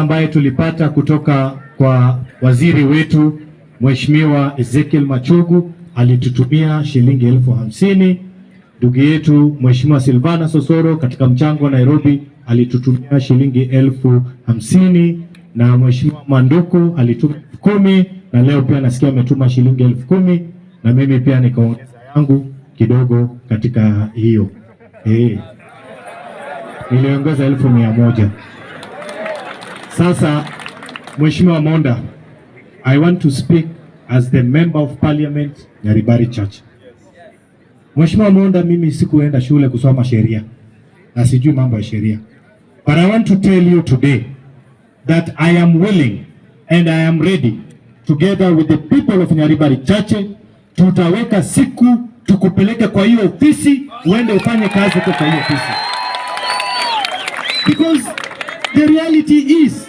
ambaye tulipata kutoka kwa waziri wetu Mheshimiwa Ezekiel Machogu, alitutumia shilingi 50,000. Ndugu yetu Mheshimiwa Silvana Sosoro katika mchango wa Nairobi alitutumia shilingi 50,000, na Mheshimiwa Manduku alituma 10,000, na leo pia nasikia ametuma shilingi 10,000, na mimi pia nikaongeza yangu kidogo katika hiyo. Niliongeza 1,100. Sasa Mheshimiwa Monda, I want to speak as the member of parliament Nyaribari Church. Mheshimiwa Monda, mimi sikuenda shule kusoma sheria na sijui mambo ya sheria. But I want to tell you today that I am willing and I am ready together with the people of Nyaribari Church, tutaweka siku tukupeleke kwa hiyo ofisi uende ufanye kazi kwa hiyo ofisi. Because the reality is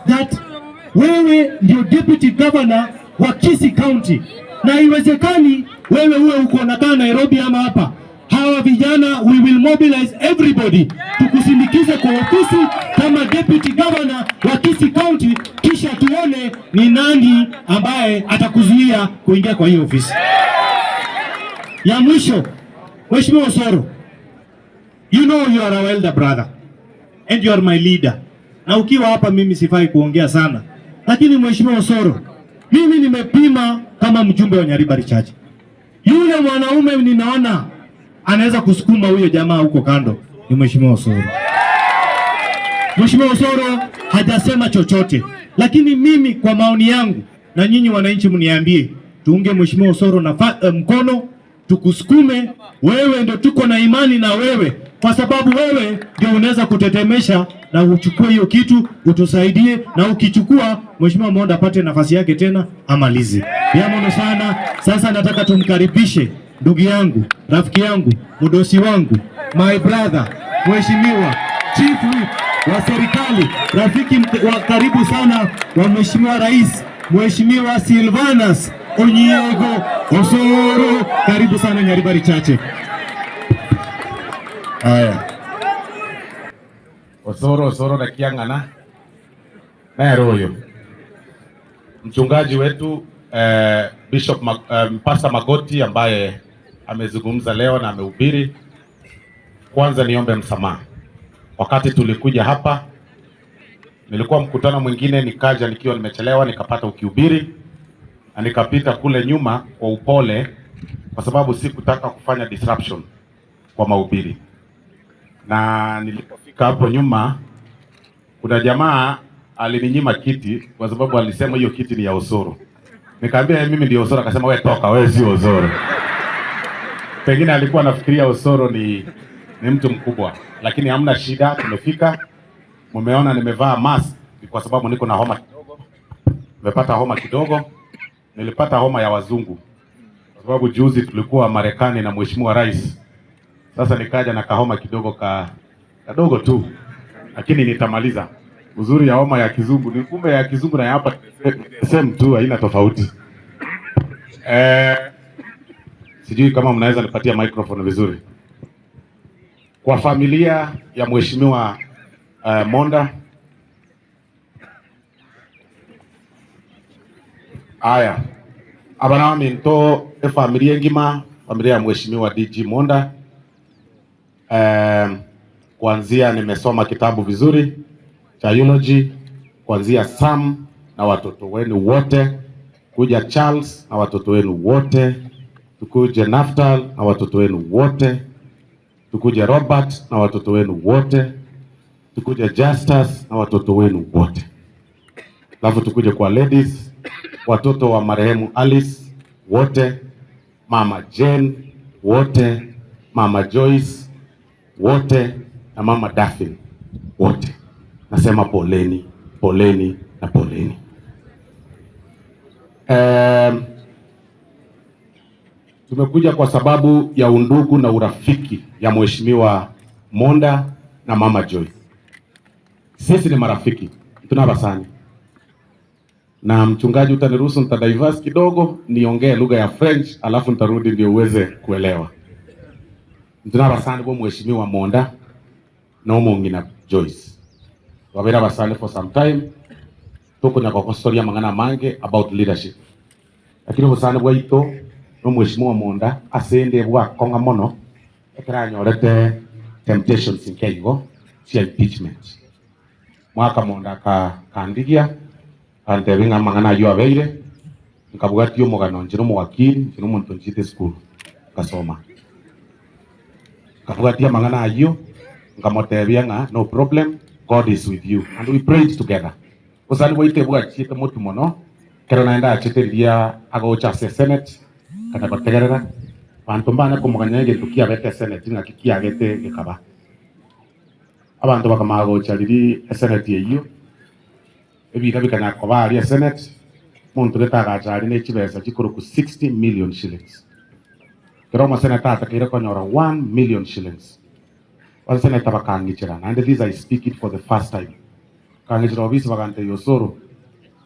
that wewe ndio deputy governor wa Kisii County, na iwezekani wewe uwe uko nakaa Nairobi ama hapa. Hawa vijana, we will mobilize everybody tukusindikize kwa ofisi kama deputy governor wa Kisii County, kisha tuone ni nani ambaye atakuzuia kuingia kwa hiyo ofisi. Ya mwisho, Mheshimiwa Osoro, you know you are our elder brother and you are my leader. Na ukiwa hapa mimi sifai kuongea sana, lakini Mheshimiwa Osoro, mimi nimepima kama mjumbe wa Nyaribari Church. Yule mwanaume ninaona anaweza kusukuma huyo jamaa huko kando ni Mheshimiwa Osoro. Mheshimiwa Osoro hajasema chochote, lakini mimi kwa maoni yangu, na nyinyi wananchi mniambie, tuunge Mheshimiwa Osoro na mkono, tukusukume. Wewe ndio tuko na imani na wewe, kwa sababu wewe ndio unaweza kutetemesha na uchukue hiyo kitu utusaidie, na ukichukua Mheshimiwa Monda apate nafasi yake tena amalize. Yamono sana. Sasa nataka tumkaribishe ndugu yangu, rafiki yangu, mdosi wangu, my brother, Mheshimiwa Chief Whip wa serikali, rafiki wa karibu sana wa Mheshimiwa Rais, Mheshimiwa Silvanus Onyiego Osoro. Karibu sana Nyaribari Church. Haya. Osoro na kiangana na royo. Mchungaji wetu Bishop Pastor Magoti ambaye amezungumza leo na amehubiri. Kwanza niombe msamaha. Wakati tulikuja hapa nilikuwa mkutano mwingine, nikaja nikiwa nimechelewa, nikapata ukihubiri na nikapita kule nyuma kwa upole, kwa sababu sikutaka kufanya disruption kwa mahubiri. Na nilipofika hapo nyuma, kuna jamaa alininyima kiti kwa sababu alisema hiyo kiti ni ya Osoro. Nikamwambia mimi ndio Osoro, akasema wewe toka, wewe si Osoro. Pengine alikuwa anafikiria Osoro ni mtu mkubwa, lakini hamna shida. Tumefika, mumeona nimevaa mask kwa sababu niko na homa kidogo. Nimepata homa kidogo, nilipata homa ya wazungu kwa sababu juzi tulikuwa Marekani na Mheshimiwa Rais. Sasa nikaja na kahoma kidogo kadogo tu, lakini nitamaliza. Uzuri ya homa ya kizungu ni kumbe ya kizungu na ya hapa same tu, haina tofauti. Sijui kama mnaweza nipatia microphone vizuri. Kwa familia ya Mheshimiwa Monda, aya abana minto familia ngima, familia ya Mheshimiwa DG Monda. Kuanzia nimesoma kitabu vizuri cha eulogy, kuanzia Sam na watoto wenu wote, kuja Charles na watoto wenu wote, tukuje Naftal na watoto wenu wote, tukuje Robert na watoto wenu wote, tukuje Justus na watoto wenu wote. Alafu tukuje kwa ladies, watoto wa marehemu Alice wote, Mama Jane wote, Mama Joyce wote na Mama Daphne wote. Nasema poleni, poleni na poleni. Tumekuja kwa sababu ya undugu na urafiki ya Mheshimiwa Monda na Mama Joyce. Sisi ni marafiki, tunabasani. Na mchungaji utaniruhusu nitadiverse kidogo, niongee lugha ya French, alafu nitarudi ndio uweze kuelewa. Tunabasani kwa Mheshimiwa Monda na Mongina Joyce. Wabera basani for some time, tukunya gokostoria mang'ana mange about leadership lakini busana bwaito no mheshimiwa Monda asende bwa konga mono ekiranyorete temptations inkeigo cia impeachment mwaka Monda kandigia antebinga mang'ana ayo abeire nkabwatio mugano njiro mwakiri njiro muntu nchite school kasoma kabwatia mang'ana ayo nkamotebia nga no problem, God is with you and we prayed together busana bwaito bwachite mutu mono kero naenda achiteria agocha senate kana bategerera bantu mbana kumuganyege tukia bete senate ngakikia gete gikaba abantu bakamagocha riri senate yeyo ebira bikana kobari senate muntu getagachari ne chibesa chikuru ku 60 million shillings kero ma senate atakira konyora 1 million shillings wal senate bakangichirana and this I speak it for the first time kangichira obisi bakante yosoro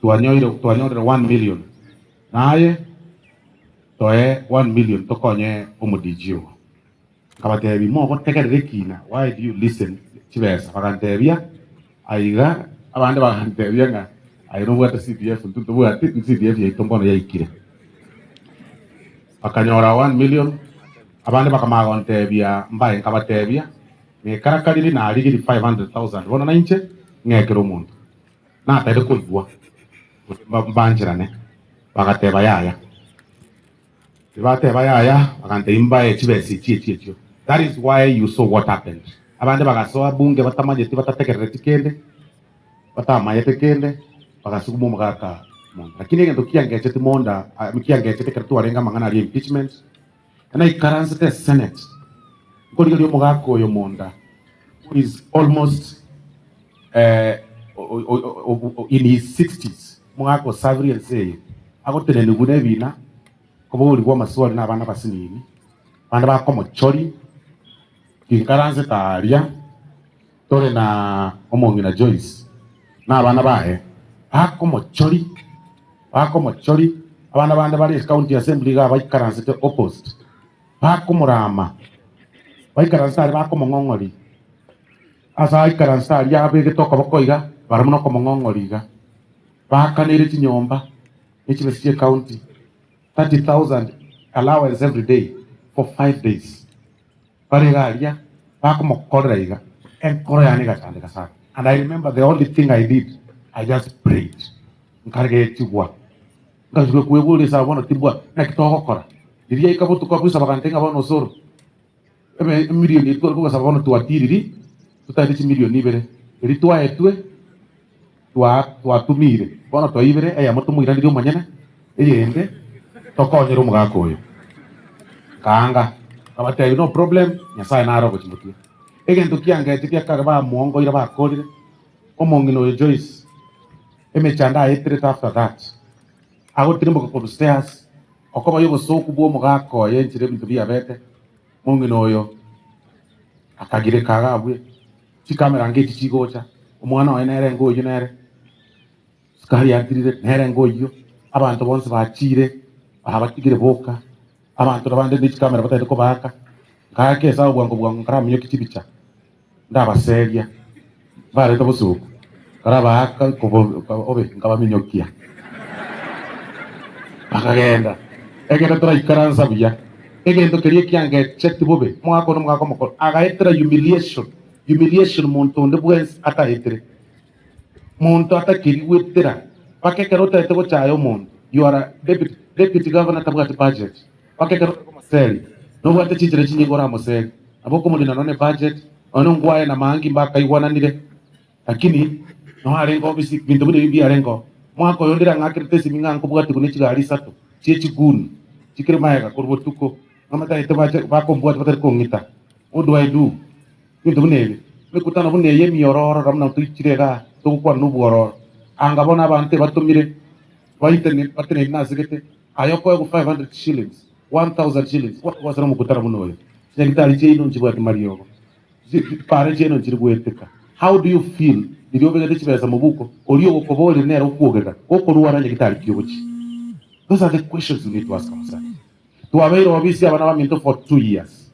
tuanyoire 1 million naye toe 1 million tokonye omudijio kabatebi mo gotegerere kina why do you listen chibesa bakantebia aiga abande bakantebia nga ayino bwata CDF ntuto bwata CDF yaitombono yaikire akanyora 1 million abande bakamagontebia mbaye kabatebia ne karakariri na aligiri 500,000 bona nainche ngekero muntu na tayde kulbwa banjirane bagateba yaya bateba yaya bagante imbaye chibesi chiechio. That is why you saw what happened. Abande bagasoa bunge batamajeti batatekerere tikende batamayete kende bagasugumo magaka Monda lakini ngendo kiangecheti Monda mikiangecheti kertu arenga mang'ana ali impeachment na ikaranze the Senate ngoli lyo mugako yo Monda who is almost in his 60s mugako savri and say agotene nugune bina kobo uri kwa maswali na abana basinini banda bakomo chori ikaranze taria tore na omongi na Joyce na abana bae bakomo chori abana bande bali county assembly ga baikaranze te opposite bakomurama baikaranze ari bakomongongori asa ikaranze ari abege toka bakoiga baramuno komongongoriga bakanire chinyomba echibesie county 30,000 allowance every day for 5 days barigaria bakomokorera iga enkoro yani gatandika sana. And I remember the only thing I did, I just prayed nkarege tibwa ngajwe kuebule sa bona tibwa na kitokokora diria ikabutu kwa kusa bakantenga bona osoro ebe milioni kwa sa bona tuatiriri tutadichi milioni ibere eri twa etwe twa tumire bona to ibere aya moto muirandirio manyana eyende tokonyero mugako oyo kanga abate no problem nyasaye naro gochimutia egento kiangete kiakaba muongo ira bakorire omongino Joyce emechanda etre after that agotirimbo ko stairs okoba yogo soku bwo mugako yenjire bintu bya bete mongino oyo akagire kagabwe chikamera ngeti chigocha omwana wa nere ngoyo nere skari yatirire nere ngoyo abantu bonse bachire abatigire boka abantu abande ndi chikamera batende ko baka kake sawo bwango nkaramyo kichibicha ndabaseria bare to busuku karabaka ko obe ngabaminyokia akagenda egenda tora ikaranza bya egendo kerie kiange check bobe mwako no mwako moko agaetra humiliation muntu ndebwens ata etre muntu ata kiriwetera pakekerota etego chayo muntu you are a deputy governor tabwati budget pakekerota ko maseli no bwate chichire chinyigora maseli aboko mulina none budget ono ngwaye na mangi mbaka iwananire lakini no arengo bisi bintu bide bibi arengo mwako yondira ngakirite siminganko bwati kune chigari sato chichiguni chikire mayaka korbotuko ngamata ite bako bwati batari kongita what do I do bintu bunebe mikutano buneye miyororo ramna tuichirega tukwa nubworo angabona abante batumire baitene batene nazigete ayoko yo 500 shillings 1000 shillings what was ramu kutara munoyo nyagitari cheino nchibwati mariyo pare cheino nchiribweteka. How do you feel ndiyo bega chibeza mubuko oliyo gokobole nero kuogeka okoruara nyagitari kyochi? Those are the questions you need to ask yourself. Tuwabeiro wabisi abana baminto for 2 years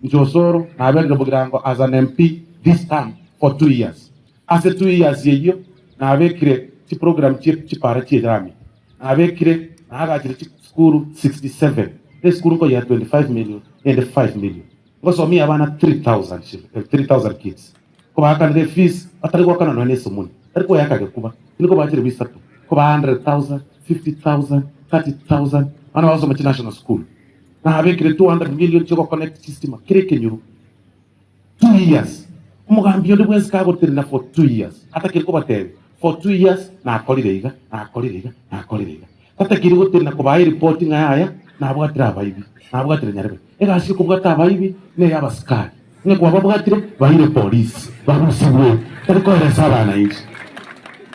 Njosoro na abenge bugirango as an MP this time for 2 years. As a 2 years yeyo na abekire chi program chi para chi rami abekire na agachire chi school 67 the school ko ya 25 million and 5 million ngoso mi abana 3000 kids ko baka the fees atari ko kana no ne sumuni atari ko yakage kuba niko bachire bisatu ko ba 100,000 50,000 30,000 ana wazo machi national school na abekire 200 million chiko connect system kire kenyuru 2 years umugambi ndi bwenzi kago tirina for 2 years atakiri ko batebe for 2 years na akorire tatakiri ko tirina ko bayi reporting aya na abwatira abayibi na abwatira nyarebe egasi ko bwata abayibi ne yabaskari ne kwa babwatire bayire police babusibwe tariko eresa abana inchi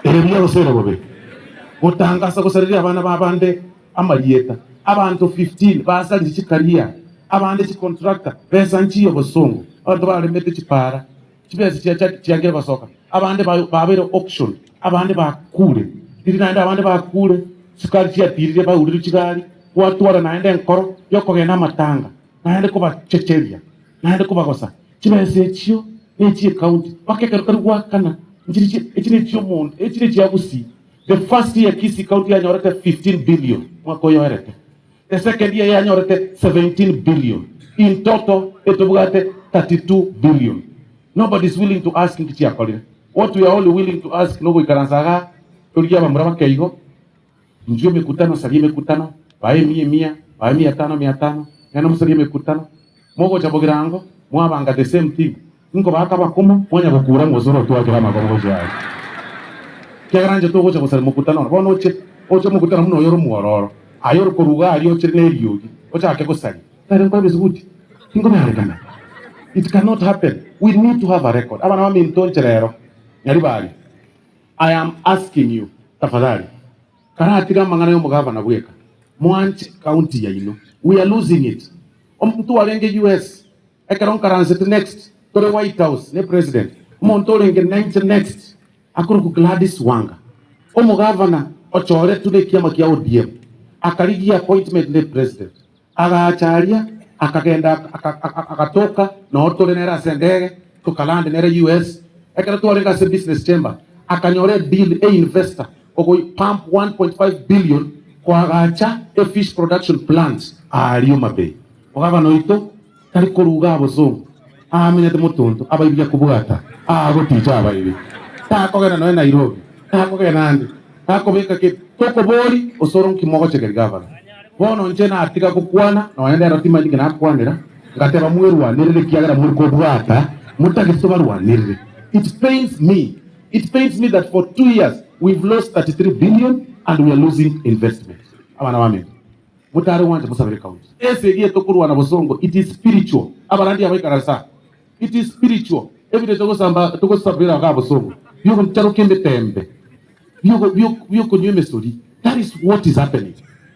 erebya gosera bobe gutangasa gusarira abana babande amariyeta abantu 15 basali chikaria abande chi contractor pesa nchiyo bosongo abantu baremete chipara chipesa chiangere basoka abande babere auction abande bakure dirinaenda abande bakure chikari chiatirire baurire chikari watwara naende nkoro yokogenda matanga naende kuba checheria naende kuba gosa chipesa chio echi account bakekero gwakana njiri echine chio mundu echine chiabusi. The first year Kisii County yanyorete 15 billion mwako yorete. The second year yanyorete 17 billion. In total etobugate 32 billion. Nobody is willing to ask nkichi akolire. What we are only willing to ask nobo ikaranzaga tuliya bamuraba keigo. Njio mikutano sabi mikutano bae 100 bae 500 yana musari mikutano mogo chabogirango mwabanga the same thing. Ngo baka bakuma mwanya bakura ngozoro tuwagira magongo jaje. Kiaganje to gocha gusara mukutano bono oche mukutano muno yoro muororo ayoro koruga ariyo chirneriyogi ocha ake gusari tare kwa bisguti ingo merekana. It cannot happen. We need to have a record. Abana wa minton cherero nyari bali. I am asking you tafadhali kana atiga mangana yo mugavana bweka Mwanchi county ya ino we are losing it. Mtu walenge US ekaron karanze next to the White House ne president montolenge 90 next akuruku Gladys Wanga omugavana ochore tude kiama kia ODM akarigia appointment ne president agacharia akagenda akatoka na otole nera sendege tukalande nera US ekara tuwarenga se business chamber akanyore deal investor ogo pump 1.5 billion kwa agacha fish production plant Arioma Bay ogavana oito kari koruga abozungu aminete mutuntu abaibya kubugata agotija abaibi takogena no Nairobi takogena andi takobeka ke toko bori osoro kimogo chekeri gavana bono nchena atika kukwana no enda ratima ndike nakwanira ngateba mweru wanirire kiagara muri kubugata mutakisoba rwanirire. It pains me that for 2 years we've lost 33 billion and we are losing investment. Abana wame mutare wanje musabire county esegiye tokurwa na bosongo. It is spiritual abarandi abayikarasa. It is spiritual. Every day toko sabira ga bosongo yuko charo kende tembe yuko nyeme story. That is what is happening.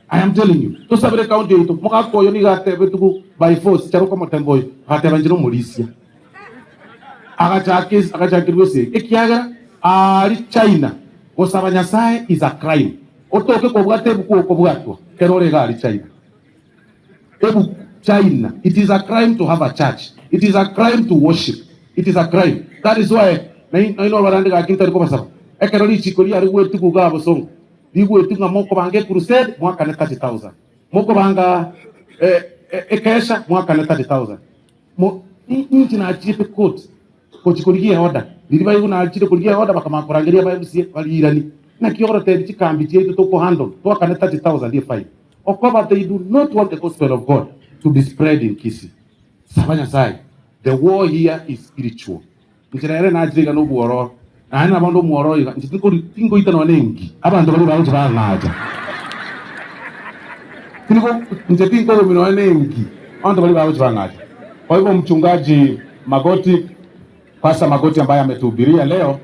I am telling you. To sabire county ito muka koyo ni gate betuku by force charo kama temboy gate banjiro Mauritius agachakir wese ekiaga ari China osabanya sae is a crime. Otoke ko bwate buko ko bwatwa kerore ga ari China. Ebu China, it is a crime to have a church. It is a crime to worship. It is a crime. That is why na ino barande ga kinta ko basaba ekerori chikori ari wetu ku ga bosongo digu wetu nga moko bange crusade mwaka na 30,000 moko banga ekesha mwaka na 30,000 mo inchi na chipe court ko chikorigie order diriba yuko na chite korigie order bakamakorangeria babusie balirani na kioro te chikambi chetu to ko handle to kana 30,000 die fine. Of course they do not want the gospel of God to be spread in Kisii. Sabanya sai the war here is spiritual. Nchirere na ajiriga no buoro na ana bando muoro iga nchitiko tingo itano nengi abantu bali bawo naja tingo nchitiko mino nengi abantu bali bawo naja. Kwa hivyo mchungaji Magoti, Pastor Magoti ambaye ametuhubiria leo